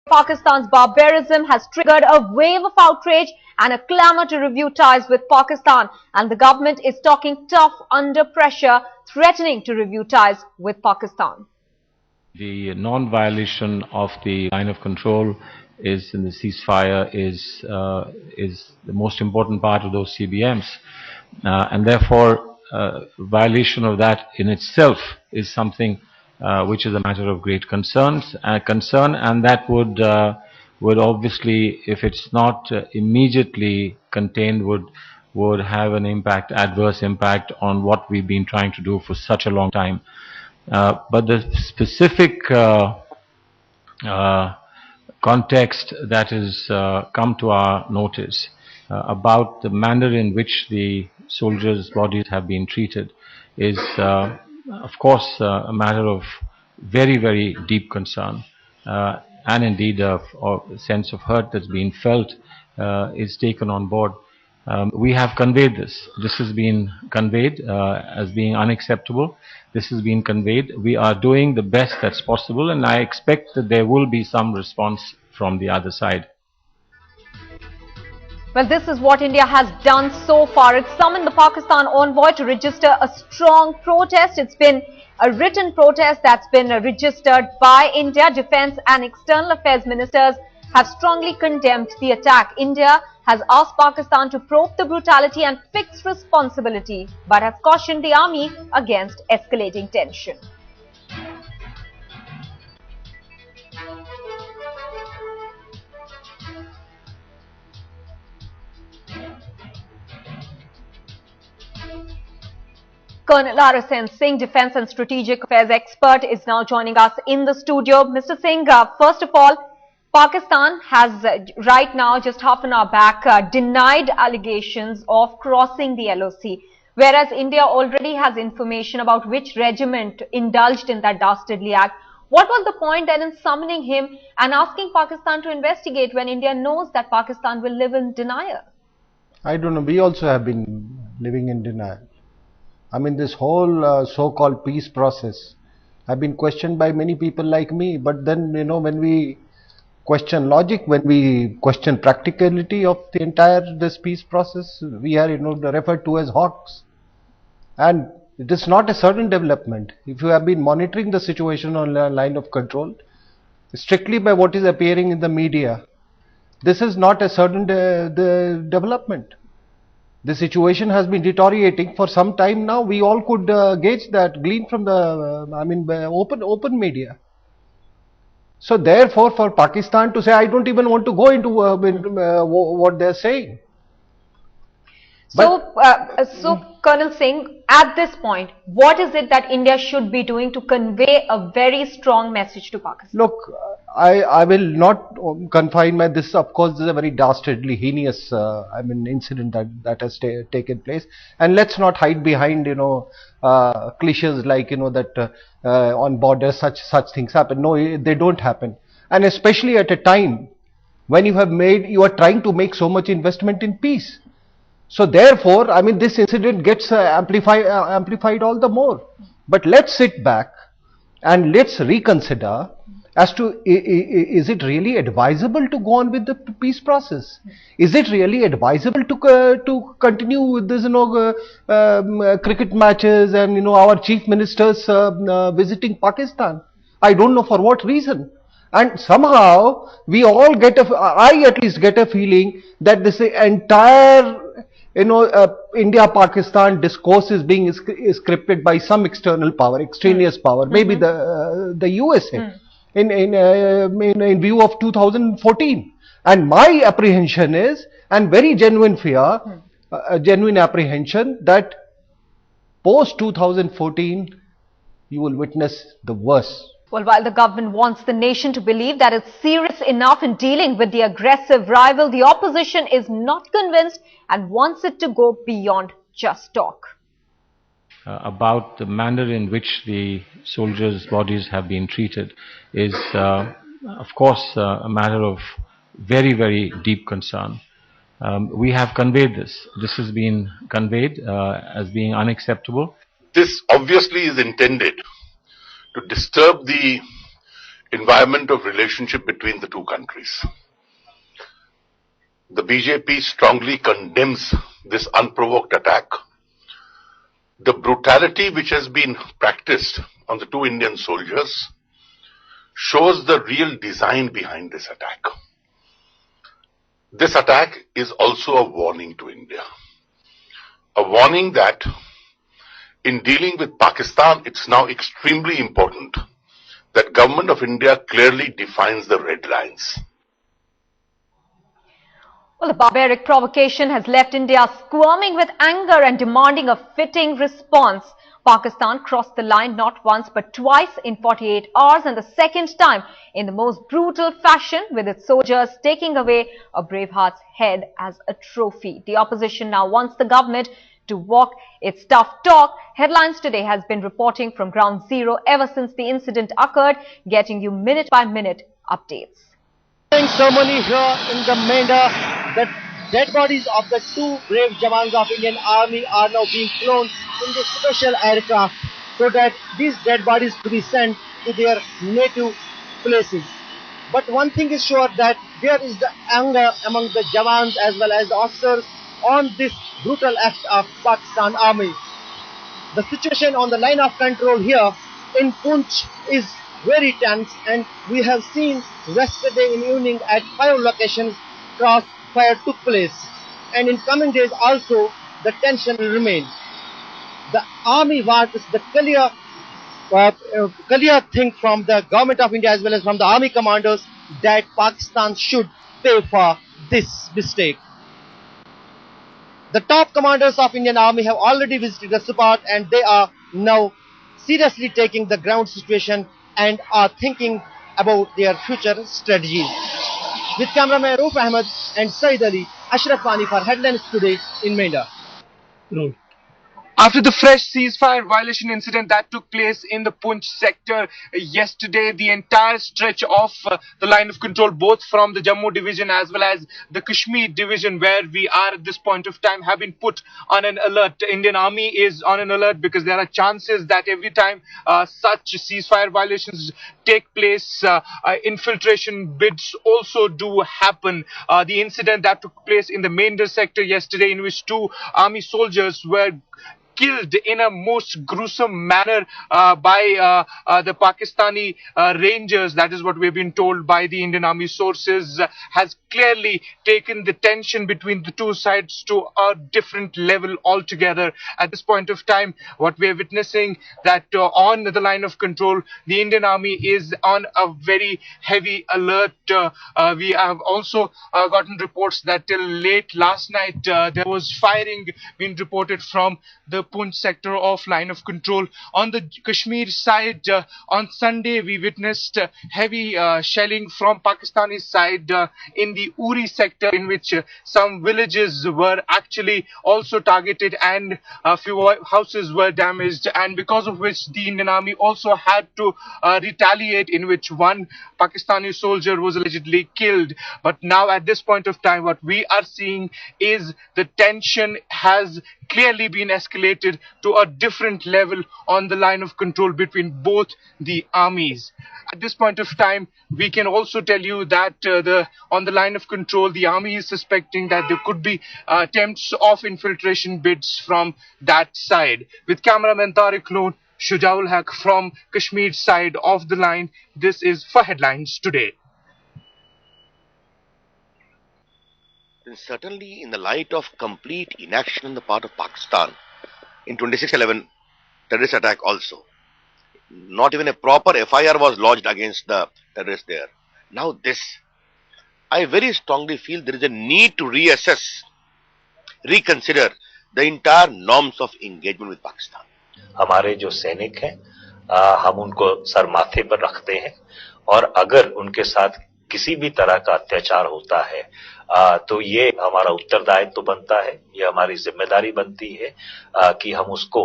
Pakistan's barbarism has triggered a wave of outrage and a clamor to review ties with Pakistan, and the government is talking tough under pressure, threatening to review ties with Pakistan. The non-violation of the line of control is in the ceasefire is the most important part of those CBMs, and therefore violation of that in itself is something which is a matter of great concern, and that would obviously, if it's not immediately contained, would have an adverse impact on what we've been trying to do for such a long time. But the specific context that has come to our notice about the manner in which the soldiers' bodies have been treated is, of course, a matter of very, very deep concern, and indeed a sense of hurt that's been felt is taken on board. We have conveyed this. This has been conveyed as being unacceptable. This has been conveyed. We are doing the best that's possible, and I expect that there will be some response from the other side. Well, this is what India has done so far. It summoned the Pakistan envoy to register a strong protest. It's been a written protest that's been registered by India. Defence and External Affairs ministers have strongly condemned the attack. India has asked Pakistan to probe the brutality and fix responsibility, but has cautioned the army against escalating tension. Colonel RSN Singh, Defence and Strategic Affairs expert, is now joining us in the studio. Mr. Singh, first of all, Pakistan has right now, just half an hour back, denied allegations of crossing the LOC, whereas India already has information about which regiment indulged in that dastardly act. What was the point then in summoning him and asking Pakistan to investigate when India knows that Pakistan will live in denial? I don't know. We also have been living in denial. I mean, this whole so-called peace process have been questioned by many people like me. But then, you know, when we question logic, when we question practicality of the entire this peace process, we are, referred to as hawks. And it is not a sudden development. If you have been monitoring the situation on the line of control, strictly by what is appearing in the media, this is not a sudden development. The situation has been deteriorating for some time now. We all could gauge that, glean from the open media. So therefore, for Pakistan to say, I don't even want to go into what they're saying. So Colonel Singh, at this point, what is it that India should be doing to convey a very strong message to Pakistan? Look, I will not confine this. Of course, this is a very dastardly, heinous, incident that has taken place. And let's not hide behind, cliches like, that on borders such things happen. No, they don't happen. And especially at a time when you are trying to make so much investment in peace. So therefore, this incident gets amplified all the more. But let's sit back and let's reconsider as to, is it really advisable to go on with the peace process? Is it really advisable to continue with this, cricket matches and, our chief ministers visiting Pakistan? I don't know for what reason. And somehow we all I at least get a feeling that this entire India-Pakistan discourse is being scripted by some external power, extraneous power, maybe the USA, in view of 2014. And my apprehension is, and very genuine fear, genuine apprehension, that post 2014 you will witness the worst. Well, while the government wants the nation to believe that it's serious enough in dealing with the aggressive rival, the opposition is not convinced and wants it to go beyond just talk. About the manner in which the soldiers' bodies have been treated is, of course, a matter of very, very deep concern. We have conveyed this. This has been conveyed as being unacceptable. This obviously is intended to disturb the environment of relationship between the two countries. The BJP strongly condemns this unprovoked attack. The brutality which has been practiced on the two Indian soldiers shows the real design behind this attack. This attack is also a warning to India. A warning that in dealing with Pakistan, it's now extremely important that Government of India clearly defines the red lines. Well, the barbaric provocation has left India squirming with anger and demanding a fitting response. Pakistan crossed the line not once but twice in 48 hours, and the second time in the most brutal fashion, with its soldiers taking away a braveheart's head as a trophy. The opposition now wants the government to walk its tough talk. Headlines Today has been reporting from ground zero ever since the incident occurred, getting you minute-by-minute updates. Ceremony here in the Menda, the dead bodies of the two brave Jawans of Indian Army are now being flown in this special aircraft so that these dead bodies to be sent to their native places. But one thing is sure, that there is the anger among the Jawans as well as the officers on this brutal act of Pakistan Army. The situation on the line of control here in Poonch is very tense, and we have seen yesterday in evening at 5 locations crossfire took place, and in coming days also the tension will remain. The army wants the clear thing from the government of India as well as from the army commanders that Pakistan should pay for this mistake. The top commanders of Indian Army have already visited the spot, and they are now seriously taking the ground situation and are thinking about their future strategies. With cameraman Rauf Ahmed and Saeed Ali, Ashraf Wani for Headlines Today in Menda. After the fresh ceasefire violation incident that took place in the Poonch sector yesterday, the entire stretch of the line of control, both from the Jammu division as well as the Kashmir division where we are at this point of time, have been put on an alert. The Indian Army is on an alert because there are chances that every time such ceasefire violations take place, infiltration bids also do happen. The incident that took place in the Mender sector yesterday, in which two army soldiers were killed in a most gruesome manner by the Pakistani Rangers, that is what we've been told by the Indian Army sources, has clearly taken the tension between the two sides to a different level altogether. At this point of time, what we are witnessing, that on the line of control, the Indian Army is on a very heavy alert. We have also gotten reports that till late last night there was firing being reported from the Poonch sector of line of control. On the Kashmir side, on Sunday we witnessed heavy shelling from Pakistani side in the Uri sector, in which some villages were actually also targeted and a few houses were damaged, and because of which the Indian Army also had to retaliate, in which one Pakistani soldier was allegedly killed. But now at this point of time, what we are seeing is the tension has clearly been escalated to a different level on the line of control between both the armies. At this point of time, we can also tell you that on the line of control, the army is suspecting that there could be attempts of infiltration bids from that side. With cameraman Tariq Noor, Shujaul Haq from Kashmir side of the line, this is for Headlines Today. Certainly, in the light of complete inaction on the part of Pakistan in 26/11 terrorist attack also, not even a proper FIR was lodged against the terrorists there. Now this, I very strongly feel there is a need to reassess, reconsider the entire norms of engagement with Pakistan. हमारे जो सैनिक हैं, हम उनको sir माथे पर रखते हैं, और अगर उनके साथ किसी भी तरह का अत्याचार होता है तो ये हमारा उत्तरदायित्व बनता है, ये हमारी जिम्मेदारी बनती है कि हम उसको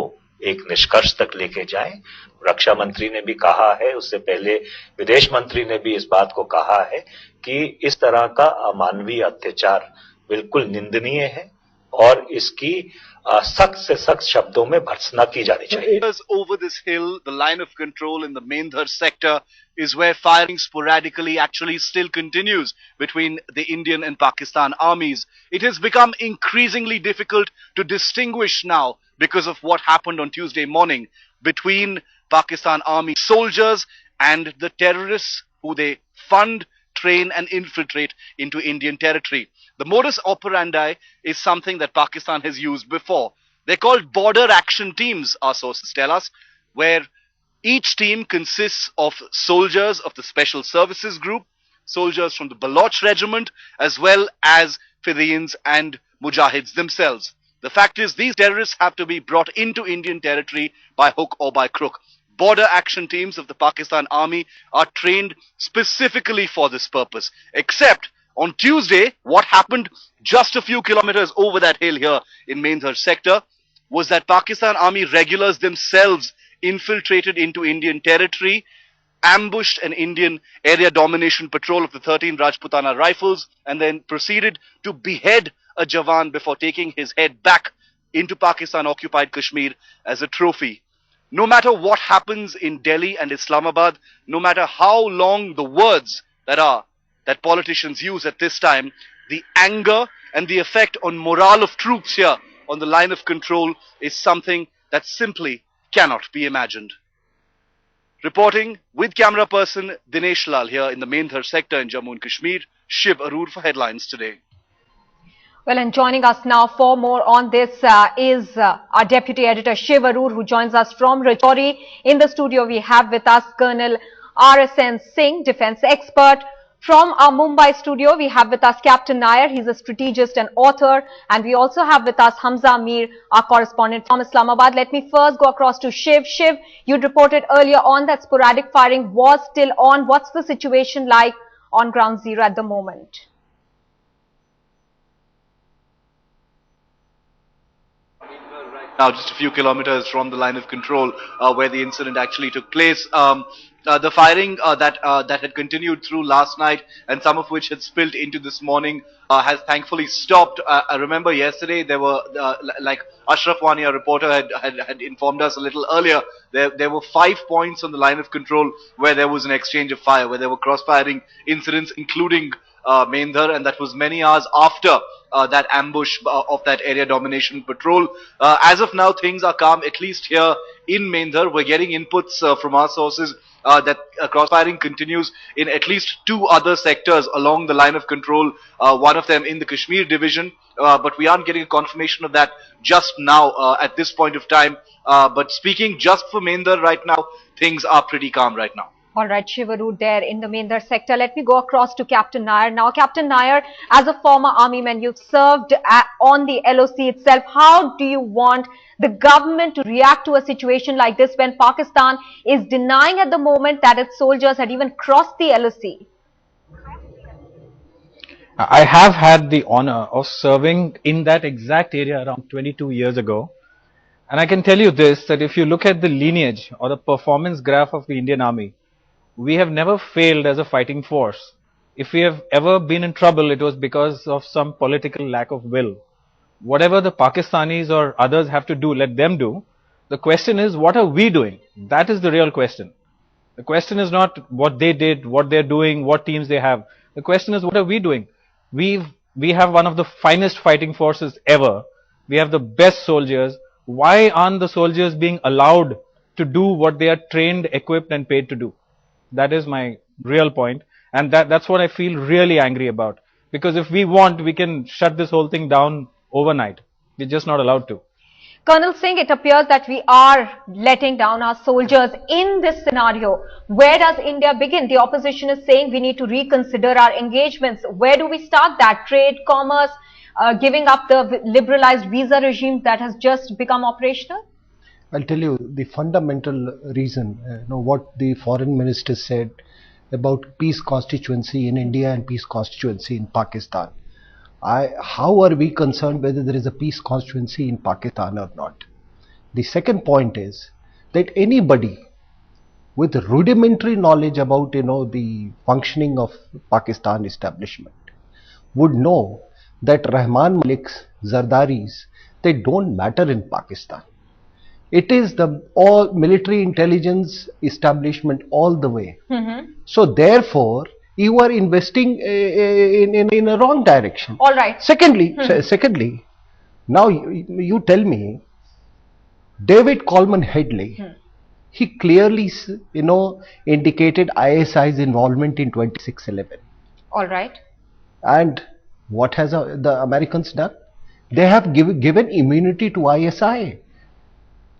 एक निष्कर्ष तक लेके जाएं। रक्षा मंत्री ने भी कहा है, उससे पहले विदेश मंत्री ने भी इस बात को कहा है कि इस तरह का अमानवीय अत्याचार बिल्कुल निंदनीय है और इसकी सख्त से सख्त शब्दों में भर्त्सना की जानी चाहिए। Over this hill, the line of control in the Mendhar sector is where firing sporadically actually still continues between the Indian and Pakistan armies. It has become increasingly difficult to distinguish now because of what happened on Tuesday morning between Pakistan army soldiers and the terrorists who they fund, train and infiltrate into Indian territory. The modus operandi is something that Pakistan has used before. They're called border action teams, our sources tell us, where each team consists of soldiers of the Special Services Group, soldiers from the Baloch Regiment, as well as Fidians and Mujahids themselves. The fact is, these terrorists have to be brought into Indian territory by hook or by crook. Border action teams of the Pakistan army are trained specifically for this purpose. Except on Tuesday, what happened just a few kilometers over that hill here in Mendhar sector was that Pakistan army regulars themselves infiltrated into Indian territory, ambushed an Indian area domination patrol of the 13 Rajputana rifles, and then proceeded to behead a Jawan before taking his head back into Pakistan occupied Kashmir as a trophy. No matter what happens in Delhi and Islamabad, no matter how long the words that politicians use at this time, the anger and the effect on morale of troops here on the line of control is something that simply cannot be imagined. Reporting with camera person Dinesh Lal here in the Mendhar sector in Jammu and Kashmir, Shiv Arur for Headlines Today. Well, and joining us now for more on this is our Deputy Editor Shiv Arur, who joins us from Rajouri. In the studio, we have with us Colonel RSN Singh, defense expert. From our Mumbai studio, we have with us Captain Nair. He's a strategist and author. And we also have with us Hamza Mir, our correspondent from Islamabad. Let me first go across to Shiv. Shiv, you reported earlier on that sporadic firing was still on. What's the situation like on ground zero at the moment? Now, just a few kilometers from the line of control where the incident actually took place. The firing that had continued through last night and some of which had spilled into this morning has thankfully stopped. I remember yesterday there were, like Ashraf Wani, a reporter, had informed us a little earlier, there were 5 points on the line of control where there was an exchange of fire, where there were cross-firing incidents, including Mendhar, and that was many hours after that ambush of that area domination patrol. As of now, things are calm, at least here in Mendhar. We're getting inputs from our sources that cross-firing continues in at least 2 other sectors along the line of control, one of them in the Kashmir division, but we aren't getting a confirmation of that just now at this point of time. But speaking just for Mendhar right now, things are pretty calm right now. All right, Shiv Arur there in the Mendhar sector. Let me go across to Captain Nair. Now, Captain Nair, as a former army man, you've served on the LOC itself. How do you want the government to react to a situation like this when Pakistan is denying at the moment that its soldiers had even crossed the LOC? I have had the honor of serving in that exact area around 22 years ago. And I can tell you this, that if you look at the lineage or the performance graph of the Indian Army, we have never failed as a fighting force. If we have ever been in trouble, it was because of some political lack of will. Whatever the Pakistanis or others have to do, let them do. The question is, what are we doing? That is the real question. The question is not what they did, what they're doing, what teams they have. The question is, what are we doing? We have one of the finest fighting forces ever. We have the best soldiers. Why aren't the soldiers being allowed to do what they are trained, equipped and paid to do? That is my real point, and that's what I feel really angry about. Because if we want, we can shut this whole thing down overnight. We're just not allowed to. Colonel Singh, it appears that we are letting down our soldiers in this scenario. Where does India begin? The opposition is saying we need to reconsider our engagements. Where do we start that? Trade, commerce, giving up the liberalized visa regime that has just become operational? I'll tell you the fundamental reason, what the foreign minister said about peace constituency in India and peace constituency in Pakistan. How are we concerned whether there is a peace constituency in Pakistan or not? The second point is that anybody with rudimentary knowledge about, the functioning of Pakistan establishment would know that Rahman Malik's, Zardaris, they don't matter in Pakistan. It is the all military intelligence establishment all the way. So therefore, you are investing in a wrong direction. All right. Secondly, now you tell me, David Coleman Headley, he clearly, indicated ISI's involvement in 26/11. All right. And what has the Americans done? They have given immunity to ISI.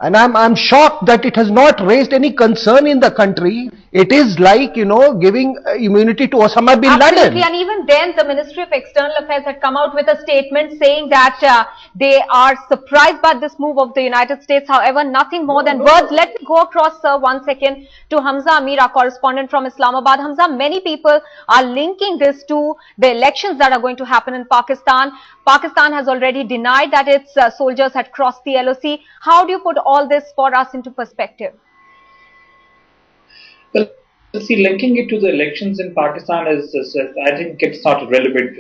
And I'm shocked that it has not raised any concern in the country. It is like, giving immunity to Osama bin Absolutely. Laden. And even then, the Ministry of External Affairs had come out with a statement saying that they are surprised by this move of the United States. However, nothing more than words. Let me go across, sir, 1 second to Hamza Amir, our correspondent from Islamabad. Hamza, many people are linking this to the elections that are going to happen in Pakistan. Pakistan has already denied that its soldiers had crossed the LOC. How do you put all this for us into perspective? Well, see, linking it to the elections in Pakistan is I think it's not a relevant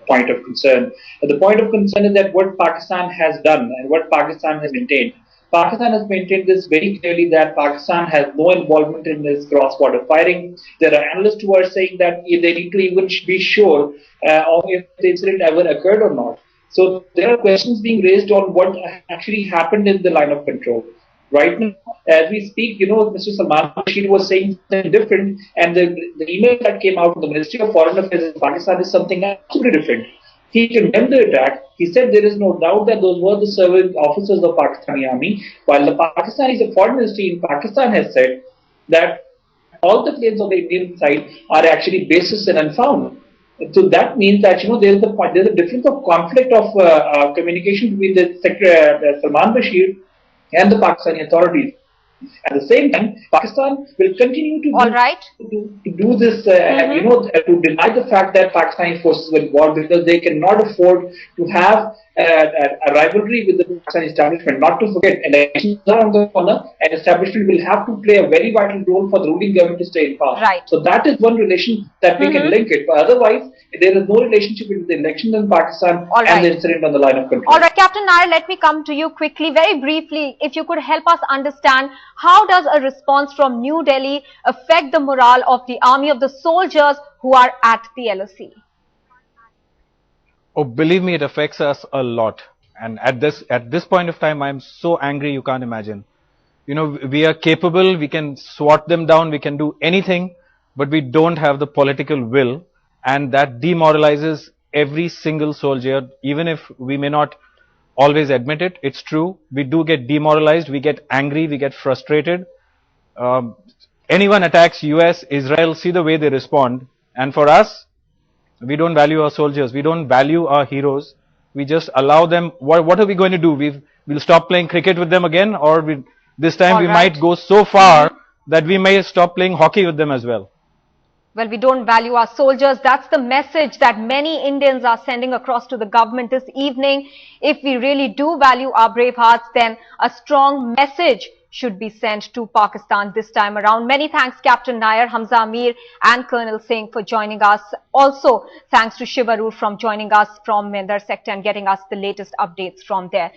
point of concern. The point of concern is that what Pakistan has done and what Pakistan has maintained. Pakistan has maintained this very clearly, that Pakistan has no involvement in this cross-border fighting. There are analysts who are saying that they need to even be sure of if the incident ever occurred or not. So there are questions being raised on what actually happened in the line of control. Right now, as we speak, Mr. Salman was saying something different, and the email that came out from the Ministry of Foreign Affairs in Pakistan is something absolutely different. He condemned the attack. He said there is no doubt that those were the serving officers of the Pakistani army, while the Pakistani Foreign Ministry in Pakistan has said that all the planes on the Indian side are actually baseless and unfound. So that means that there's a difference of conflict of communication between the Secretary Salman Bashir and the Pakistani authorities. At the same time, Pakistan will continue to do this, to deny the fact that Pakistani forces were involved, because they cannot afford to have a rivalry with the Pakistani establishment. Not to forget, elections are on the corner, and establishment will have to play a very vital role for the ruling government to stay in power. Right. So that is one relation that we can link it. But otherwise, there is no relationship between the elections in Pakistan and the incident on the line of control. All right, Captain Nair, let me come to you quickly, very briefly. If you could help us understand, how does a response from New Delhi affect the morale of the army, of the soldiers who are at the LOC? Oh, believe me, it affects us a lot. And at this point of time, I'm so angry you can't imagine. We are capable, we can swat them down, we can do anything, but we don't have the political will, and that demoralizes every single soldier. Even if we may not always admit it, it's true. We do get demoralized, we get angry, we get frustrated. Anyone attacks US, Israel, see the way they respond. And for us, we don't value our soldiers, we don't value our heroes. We just allow them. What are we going to do? We'll stop playing cricket with them again, or this time we might go so far that we may stop playing hockey with them as well. Well, we don't value our soldiers. That's the message that many Indians are sending across to the government this evening. If we really do value our brave hearts, then a strong message should be sent to Pakistan this time around. Many thanks, Captain Nair, Hamza Amir and Colonel Singh for joining us. Also, thanks to Shivarur from joining us from Mendar sector and getting us the latest updates from there.